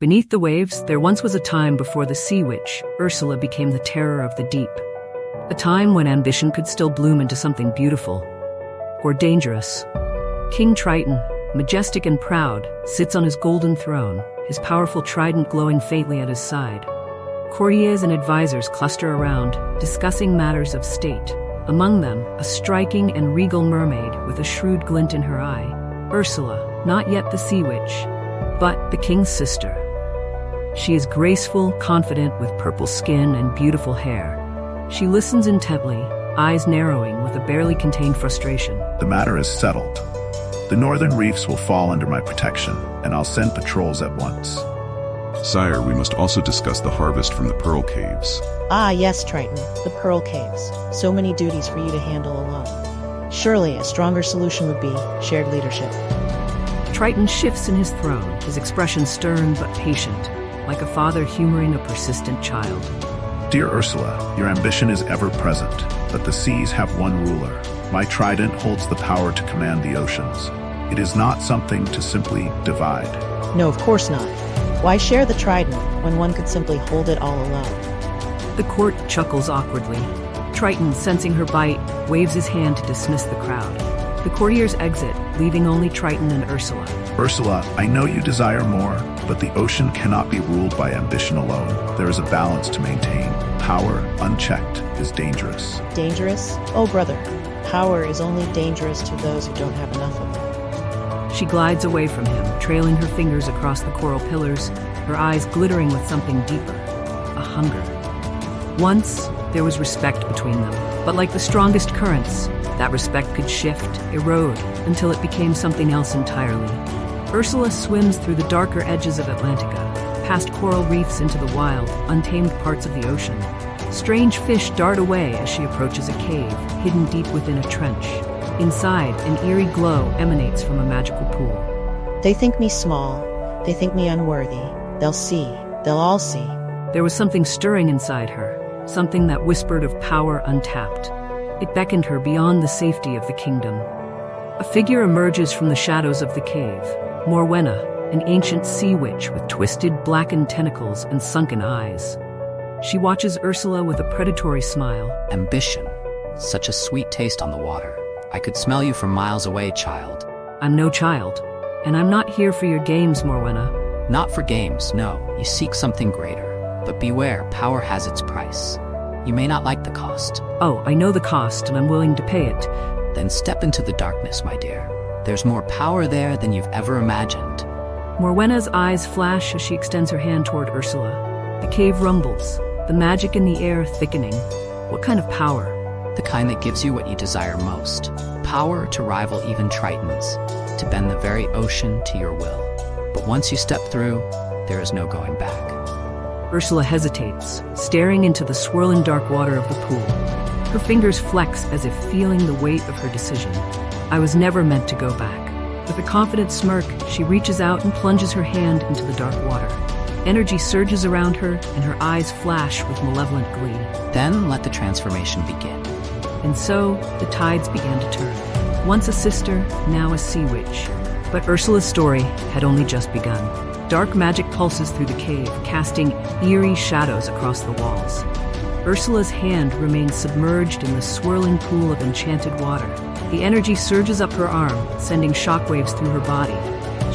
Beneath the waves, there once was a time before the Sea Witch, Ursula, became the terror of the deep. A time when ambition could still bloom into something beautiful or dangerous. King Triton, majestic and proud, sits on his golden throne, his powerful trident glowing faintly at his side. Courtiers and advisors cluster around, discussing matters of state. Among them, a striking and regal mermaid with a shrewd glint in her eye. Ursula, not yet the Sea Witch, but the king's sister. She is graceful, confident, with purple skin and beautiful hair. She listens intently, eyes narrowing with a barely contained frustration. The matter is settled. The northern reefs will fall under my protection, and I'll send patrols at once. Sire, we must also discuss the harvest from the Pearl Caves. Ah, yes, Triton, the Pearl Caves. So many duties for you to handle alone. Surely a stronger solution would be shared leadership. Triton shifts in his throne, his expression stern but patient, like a father humoring a persistent child. Dear Ursula, your ambition is ever present, but the seas have one ruler. My trident holds the power to command the oceans. It is not something to simply divide. No, of course not. Why share the trident when one could simply hold it all alone? The court chuckles awkwardly. Triton, sensing her bite, waves his hand to dismiss the crowd. The courtiers exit, leaving only Triton and Ursula. Ursula, I know you desire more, but the ocean cannot be ruled by ambition alone. There is a balance to maintain. Power, unchecked, is dangerous. Dangerous? Oh, brother. Power is only dangerous to those who don't have enough of it. She glides away from him, trailing her fingers across the coral pillars, her eyes glittering with something deeper, a hunger. Once, there was respect between them, but like the strongest currents, that respect could shift, erode, until it became something else entirely. Ursula swims through the darker edges of Atlantica, past coral reefs into the wild, untamed parts of the ocean. Strange fish dart away as she approaches a cave, hidden deep within a trench. Inside, an eerie glow emanates from a magical pool. They think me small. They think me unworthy. They'll see. They'll all see. There was something stirring inside her, something that whispered of power untapped. It beckoned her beyond the safety of the kingdom. A figure emerges from the shadows of the cave. Morwena, an ancient sea witch with twisted, blackened tentacles and sunken eyes. She watches Ursula with a predatory smile. Ambition. Such a sweet taste on the water. I could smell you from miles away, child. I'm no child, and I'm not here for your games, Morwena. Not for games, no. You seek something greater. But beware, power has its price. You may not like the cost. Oh, I know the cost, and I'm willing to pay it. Then step into the darkness, my dear. There's more power there than you've ever imagined. Morwena's eyes flash as she extends her hand toward Ursula. The cave rumbles, the magic in the air thickening. What kind of power? The kind that gives you what you desire most. Power to rival even Tritons, to bend the very ocean to your will. But once you step through, there is no going back. Ursula hesitates, staring into the swirling dark water of the pool. Her fingers flex as if feeling the weight of her decision. I was never meant to go back. With a confident smirk, she reaches out and plunges her hand into the dark water. Energy surges around her, and her eyes flash with malevolent glee. Then let the transformation begin. And so, the tides began to turn. Once a sister, now a sea witch. But Ursula's story had only just begun. Dark magic pulses through the cave, casting eerie shadows across the walls. Ursula's hand remains submerged in the swirling pool of enchanted water. The energy surges up her arm, sending shockwaves through her body.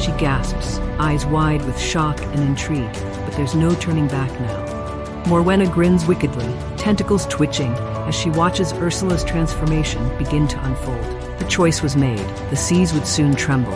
She gasps, eyes wide with shock and intrigue, but there's no turning back now. Morwena grins wickedly, tentacles twitching, as she watches Ursula's transformation begin to unfold. The choice was made. The seas would soon tremble.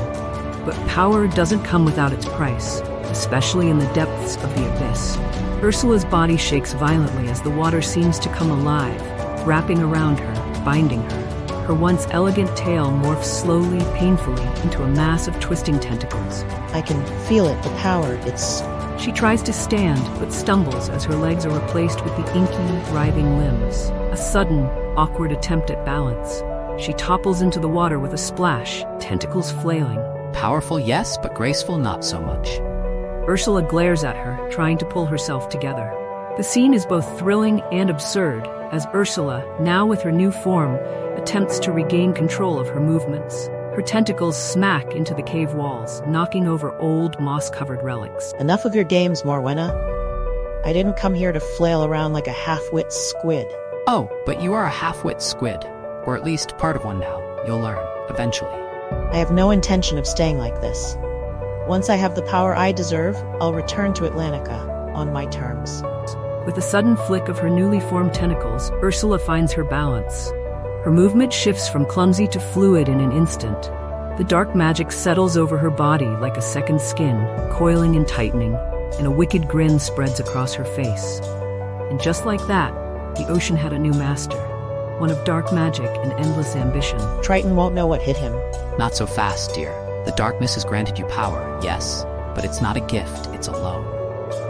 But power doesn't come without its price, especially in the depths of the abyss. Ursula's body shakes violently as the water seems to come alive, wrapping around her, binding her. Her once elegant tail morphs slowly, painfully, into a mass of twisting tentacles. I can feel it, the power, it's... She tries to stand, but stumbles as her legs are replaced with the inky, writhing limbs. A sudden, awkward attempt at balance. She topples into the water with a splash, tentacles flailing. Powerful, yes, but graceful, not so much. Ursula glares at her, trying to pull herself together. The scene is both thrilling and absurd, as Ursula, now with her new form, attempts to regain control of her movements. Her tentacles smack into the cave walls, knocking over old, moss-covered relics. Enough of your games, Morwena. I didn't come here to flail around like a half-wit squid. Oh, but you are a half-wit squid. Or at least part of one now. You'll learn, eventually. I have no intention of staying like this. Once I have the power I deserve, I'll return to Atlantica on my terms. With a sudden flick of her newly formed tentacles, Ursula finds her balance. Her movement shifts from clumsy to fluid in an instant. The dark magic settles over her body like a second skin, coiling and tightening, and a wicked grin spreads across her face. And just like that, the ocean had a new master, one of dark magic and endless ambition. Triton won't know what hit him. Not so fast, dear. The darkness has granted you power, yes, but it's not a gift, it's a loan.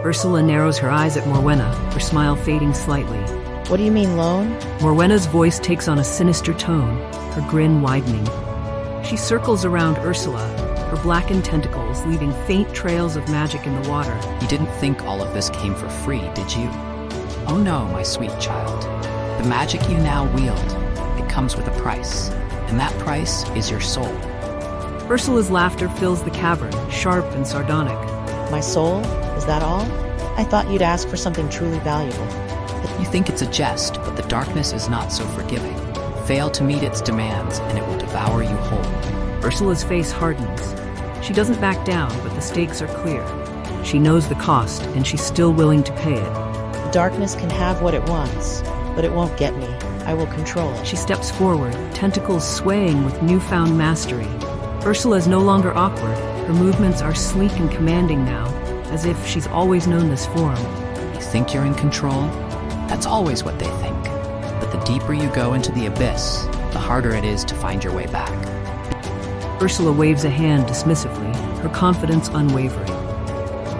Ursula narrows her eyes at Morwena, her smile fading slightly. What do you mean, loan? Morwena's voice takes on a sinister tone, her grin widening. She circles around Ursula, her blackened tentacles leaving faint trails of magic in the water. You didn't think all of this came for free, did you? Oh no, my sweet child. The magic you now wield, it comes with a price, and that price is your soul. Ursula's laughter fills the cavern, sharp and sardonic. My soul? Is that all? I thought you'd ask for something truly valuable. You think it's a jest, but the darkness is not so forgiving. Fail to meet its demands, and it will devour you whole. Ursula's face hardens. She doesn't back down, but the stakes are clear. She knows the cost, and she's still willing to pay it. The darkness can have what it wants, but it won't get me. I will control it. She steps forward, tentacles swaying with newfound mastery. Ursula is no longer awkward. Her movements are sleek and commanding now, as if she's always known this form. You think you're in control? That's always what they think. But the deeper you go into the abyss, the harder it is to find your way back. Ursula waves a hand dismissively, her confidence unwavering.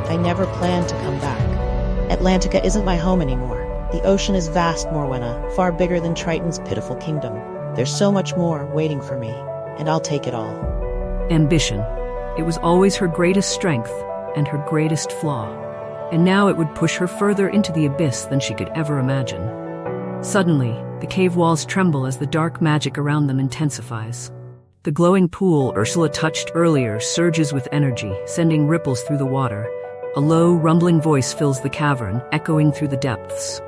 I never planned to come back. Atlantica isn't my home anymore. The ocean is vast, Morwena, far bigger than Triton's pitiful kingdom. There's so much more waiting for me, and I'll take it all. Ambition. It was always her greatest strength and her greatest flaw. And now it would push her further into the abyss than she could ever imagine. Suddenly, the cave walls tremble as the dark magic around them intensifies. The glowing pool Ursula touched earlier surges with energy, sending ripples through the water. A low, rumbling voice fills the cavern, echoing through the depths.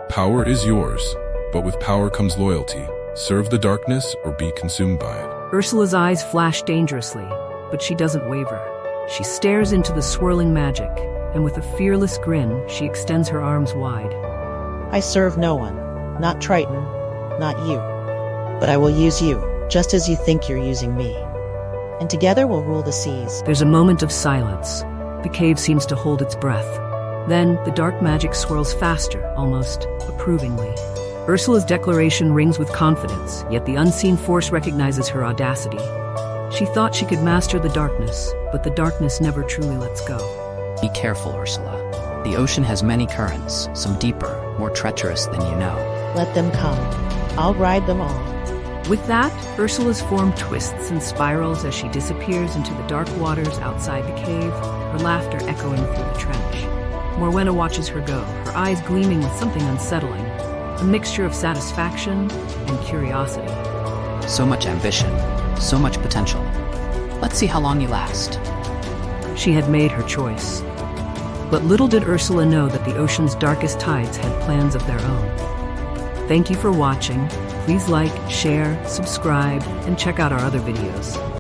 Power is yours, but with power comes loyalty. Serve the darkness or be consumed by it. Ursula's eyes flash dangerously, but she doesn't waver. She stares into the swirling magic, and with a fearless grin, she extends her arms wide. I serve no one. Not Triton, not you. But I will use you, just as you think you're using me. And together we'll rule the seas. There's a moment of silence. The cave seems to hold its breath. Then, the dark magic swirls faster, almost approvingly. Ursula's declaration rings with confidence, yet the unseen force recognizes her audacity. She thought she could master the darkness, but the darkness never truly lets go. Be careful, Ursula. The ocean has many currents, some deeper, more treacherous than you know. Let them come. I'll ride them all. With that, Ursula's form twists and spirals as she disappears into the dark waters outside the cave, her laughter echoing through the trench. Morwena watches her go, her eyes gleaming with something unsettling, a mixture of satisfaction and curiosity. So much ambition, so much potential. Let's see how long you last. She had made her choice. But little did Ursula know that the ocean's darkest tides had plans of their own. Thank you for watching. Please like, share, subscribe, and check out our other videos.